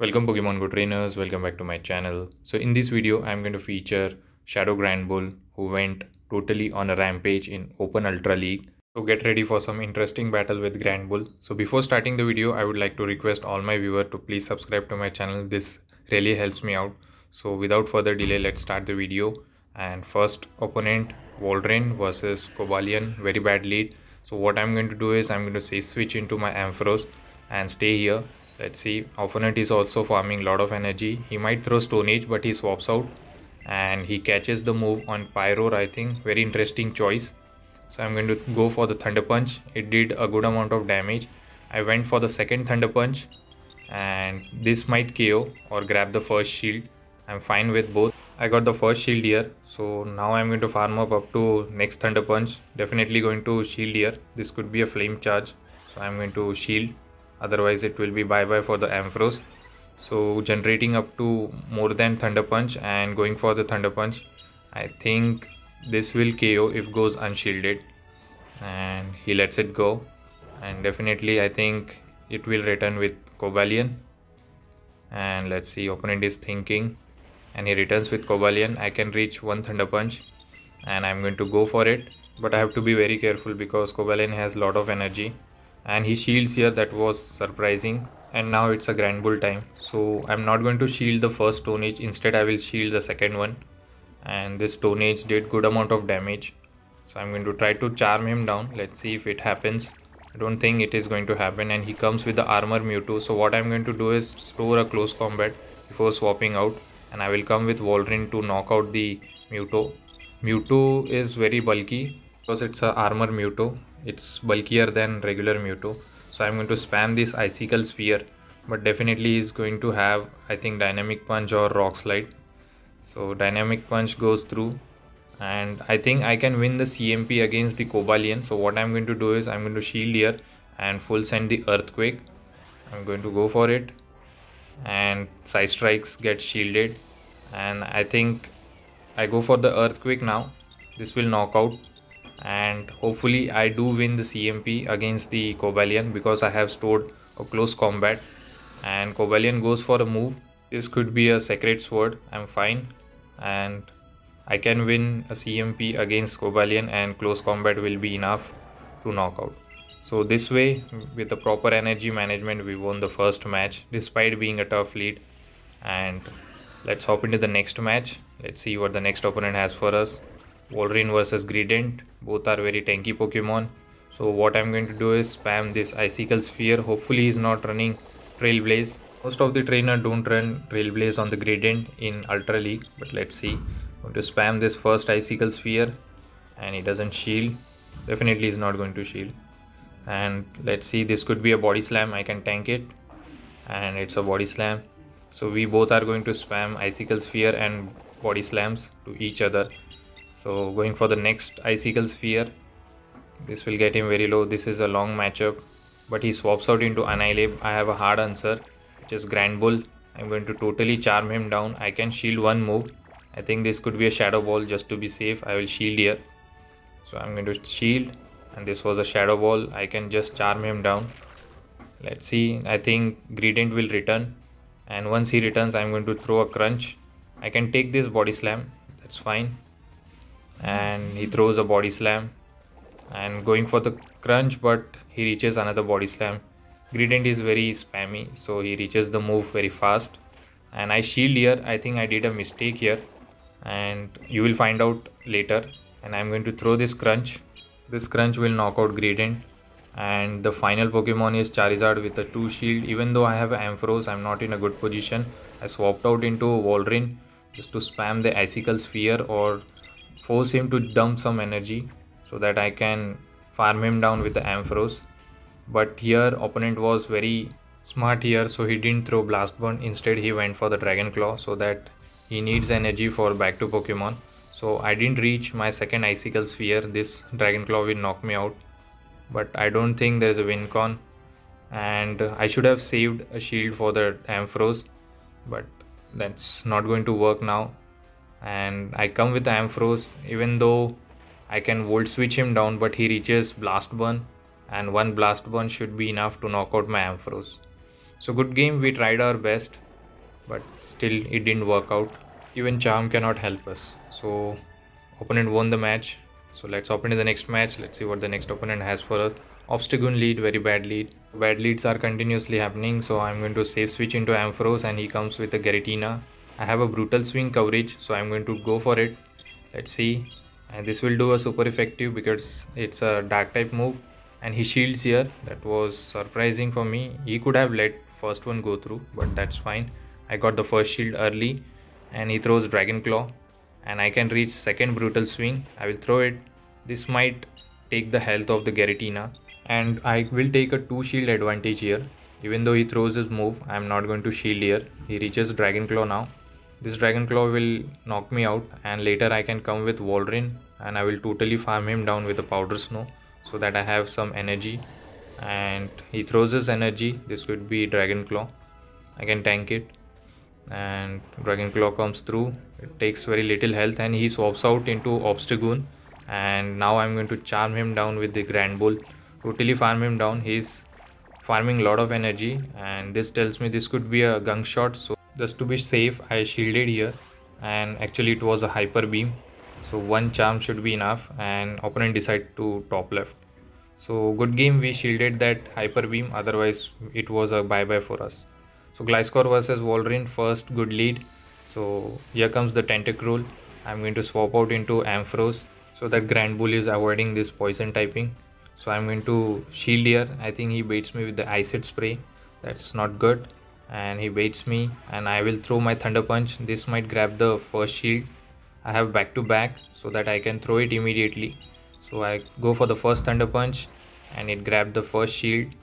Welcome Pokemon Go trainers, welcome back to my channel. So in this video I'm going to feature Shadow Granbull who went totally on a rampage in Open Ultra League. So get ready for some interesting battle with Granbull. So before starting the video I would like to request all my viewers to please subscribe to my channel. This really helps me out. So without further delay, let's start the video. And first opponent Waline versus Kalian, very bad lead. So what I'm going to do is I'm going to say switch into my Ampharos and stay here. Let's see, opponent is also farming a lot of energy. He might throw Stone Age, but he swaps out and he catches the move on Pyro. I think very interesting choice. So I'm going to go for the Thunder Punch. It did a good amount of damage. I went for the second Thunder Punch and this might KO or grab the first shield. I'm fine with both. I got the first shield here, so now I'm going to farm up to next Thunder Punch. Definitely going to shield here. This could be a flame charge, so I'm going to shield. Otherwise it will be bye bye for the Ampharos. So generating up to more than Thunder Punch and going for the Thunder Punch. I think this will KO if goes unshielded, and he lets it go, and definitely I think it will return with Kalian. And let's see, opponent is thinking and he returns with Kalian. I can reach one Thunder Punch and I'm going to go for it, but I have to be very careful because Kalian has a lot of energy and he shields here. That was surprising. And now it's a Granbull time, so I'm not going to shield the first Stone Age. Instead I will shield the second one, and this Stone Age did good amount of damage, so I'm going to try to charm him down. Let's see if it happens. I don't think it is going to happen, and he comes with the armor Mewtwo. So what I'm going to do is store a close combat before swapping out, and I will come with Waline to knock out the Mewtwo. Mewtwo is very bulky because it's a armor Mewtwo. It's bulkier than regular Mewtwo, so I'm going to spam this Icicle Sphere, but definitely is going to have, I think, Dynamic Punch or Rock Slide. So Dynamic Punch goes through and I think I can win the CMP against the Kalian. So what I'm going to do is I'm going to shield here and full send the Earthquake. I'm going to go for it, and Side Strikes get shielded, and I think I go for the Earthquake now. This will knock out, and hopefully I do win the CMP against the Kalian because I have stored a close combat. And Kalian goes for a move. This could be a Sacred Sword. I'm fine, and I can win a CMP against Kalian, and close combat will be enough to knock out. So this way, with the proper energy management, we won the first match despite being a tough lead. And let's hop into the next match. Let's see what the next opponent has for us. Waline versus Gent. Both are very tanky Pokemon. So what I'm going to do is spam this Icicle Sphere. Hopefully he's not running Trailblaze. Most of the trainers don't run Trailblaze on the Gradient in Ultra League, but let's see. I'm going to spam this first Icicle Sphere and he doesn't shield. Definitely is not going to shield. And let's see, this could be a Body Slam. I can tank it, and it's a Body Slam. So we both are going to spam Icicle Sphere and Body Slams to each other. So going for the next Icicle Sphere. This will get him very low. This is a long matchup, but he swaps out into Annihilate. I have a hard answer, which is Granbull. I'm going to totally charm him down. I can shield one move. I think this could be a Shadow Ball. Just to be safe, I will shield here. So I'm going to shield, and this was a Shadow Ball. I can just charm him down. Let's see, I think Gradient will return, and once he returns I'm going to throw a Crunch. I can take this Body Slam, that's fine. And he throws a Body Slam and going for the Crunch, but he reaches another Body Slam. Gradient is very spammy, so he reaches the move very fast, and I shield here. I think I did a mistake here, and you will find out later. And I'm going to throw this Crunch. This Crunch will knock out Gradient, and the final Pokemon is Charizard with a 2 shield. Even though I have Ampharos, I'm not in a good position. I swapped out into Waline just to spam the Icicle Sphere or force him to dump some energy so that I can farm him down with the Ampharos. But here opponent was very smart here, so he didn't throw Blast Burn. Instead he went for the Dragon Claw, so that he needs energy for back to Pokemon. So I didn't reach my second Icicle Sphere. This Dragon Claw will knock me out, but I don't think there is a win con, and I should have saved a shield for the Ampharos, but that's not going to work now. And I come with the Ampharos, even though I can Volt Switch him down, but he reaches Blast Burn, and one Blast Burn should be enough to knock out my Ampharos. So good game, we tried our best, but still it didn't work out. Even charm cannot help us. So opponent won the match. So let's hop into the next match. Let's see what the next opponent has for us. Obstagoon lead, very bad lead. Bad leads are continuously happening, so I'm going to safe switch into Ampharos and he comes with a Giratina. I have a brutal swing coverage, so I'm going to go for it. Let's see. And this will do a super effective because it's a dark type move. And he shields here. That was surprising for me. He could have let first one go through, but that's fine. I got the first shield early and he throws Dragon Claw. And I can reach second brutal swing. I will throw it. This might take the health of the Giratina. And I will take a 2 shield advantage here. Even though he throws his move, I am not going to shield here. He reaches Dragon Claw now. This Dragon Claw will knock me out and later I can come with Waline and I will totally farm him down with a Powder Snow so that I have some energy. And he throws his energy. This could be Dragon Claw. I can tank it. And Dragon Claw comes through. It takes very little health and he swaps out into Obstagoon. And now I'm going to charm him down with the Granbull. Totally farm him down. He's farming a lot of energy and this tells me this could be a gunk shot. So just to be safe, I shielded here and actually it was a hyper beam. So one charm should be enough and opponent decided to top left. So good game, we shielded that hyper beam, otherwise it was a bye-bye for us. So Gliscor versus Waline, first good lead. So here comes the Tentacruel. I'm going to swap out into Ampharos so that Granbull is avoiding this poison typing. So I'm going to shield here. I think he baits me with the Acid Spray. That's not good. And he baits me and I will throw my Thunder Punch. This might grab the first shield. I have back to back so that I can throw it immediately. So I go for the first Thunder Punch and it grabbed the first shield.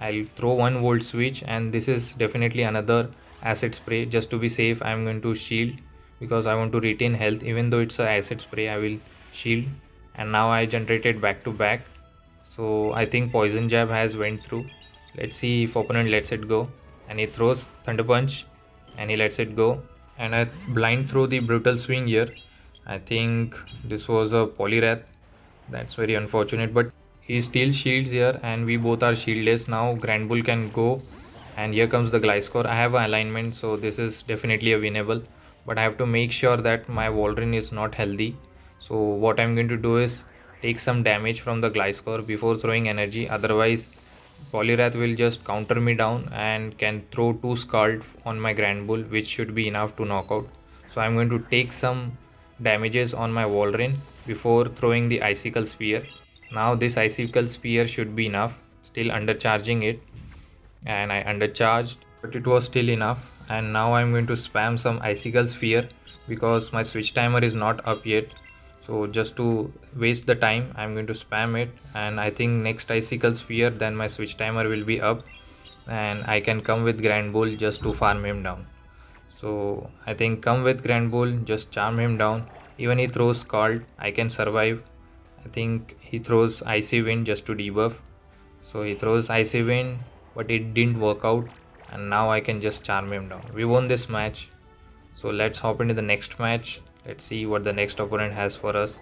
I'll throw 1 volt switch and this is definitely another Acid Spray. Just to be safe, I'm going to shield because I want to retain health. Even though it's a Acid Spray, I will shield. And now I generated back to back. So I think Poison Jab has went through. Let's see if opponent lets it go. And he throws Thunder Punch and he lets it go. And I blind throw the Brutal Swing here. I think this was a Poliwrath. That's very unfortunate, but he still shields here and we both are shieldless. Now Granbull can go and here comes the Gliscor. I have an alignment, so this is definitely a winnable, but I have to make sure that my Waline is not healthy. So what I'm going to do is take some damage from the Gliscor before throwing energy, otherwise Poliwrath will just counter me down and can throw 2 Scald on my Granbull, which should be enough to knock out. So I'm going to take some damages on my Waline before throwing the Icicle Spear. Now this Icicle Spear should be enough. Still undercharging it and I undercharged, but it was still enough. And now I'm going to spam some Icicle Spear because my switch timer is not up yet. So just to waste the time, I'm going to spam it, and I think next Icicle Spear then my switch timer will be up and I can come with Granbull just to farm him down. So I think come with Granbull, just charm him down. Even he throws Scald, I can survive. I think he throws Icy Wind just to debuff. So he throws Icy Wind, but it didn't work out and now I can just charm him down. We won this match. So let's hop into the next match. Let's see what the next opponent has for us.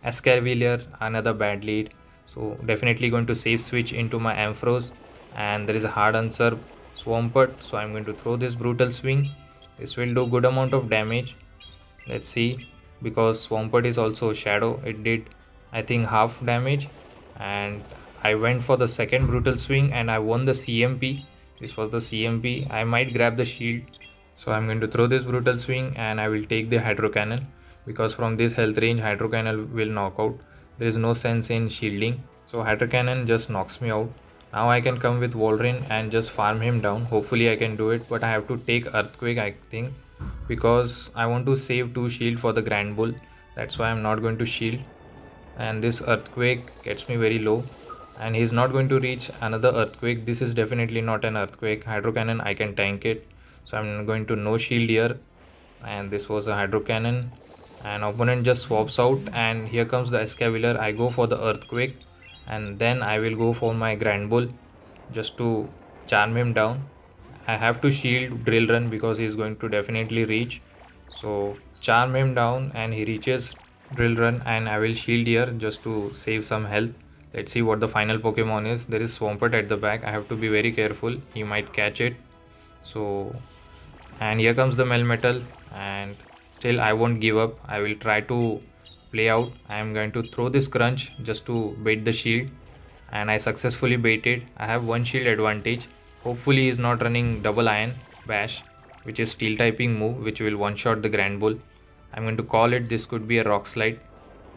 Escavalier, another bad lead. So definitely going to safe switch into my Ampharos. And there is a hard answer, Swampert. So I'm going to throw this Brutal Swing. This will do good amount of damage. Let's see. Because Swampert is also Shadow. It did, I think, half damage. And I went for the second Brutal Swing and I won the CMP. This was the CMP. I might grab the shield. So I'm going to throw this Brutal Swing and I will take the Hydro Cannon, because from this health range Hydro Cannon will knock out. There is no sense in shielding. So Hydro Cannon just knocks me out. Now I can come with Waline and just farm him down. Hopefully I can do it, but I have to take Earthquake, I think, because I want to save 2 shield for the Granbull. That's why I'm not going to shield. And this Earthquake gets me very low. And he's not going to reach another Earthquake. This is definitely not an Earthquake. Hydro Cannon, I can tank it. So I'm going to no shield here. And this was a Hydro Cannon. And opponent just swaps out. And here comes the Escavalier. I go for the Earthquake. And then I will go for my Granbull just to charm him down. I have to shield Drill Run because he's going to definitely reach. So charm him down and he reaches Drill Run, and I will shield here just to save some health. Let's see what the final Pokemon is. There is Swampert at the back. I have to be very careful. He might catch it. So And here comes the Melmetal, and still I won't give up. I will try to play out. I am going to throw this crunch just to bait the shield, and I successfully baited. I have one shield advantage. Hopefully he is not running double iron bash, which is steel typing move, which will one shot the Granbull. I'm going to call it. This could be a rock slide,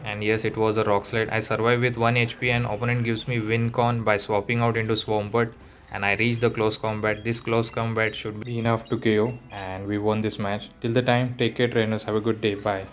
and yes, it was a rock slide. I survive with 1 HP, and opponent gives me win con by swapping out into Swampert, and I reach the close combat. This close combat should be enough to KO, and we won this match. Till the time, take care trainers, have a good day, bye.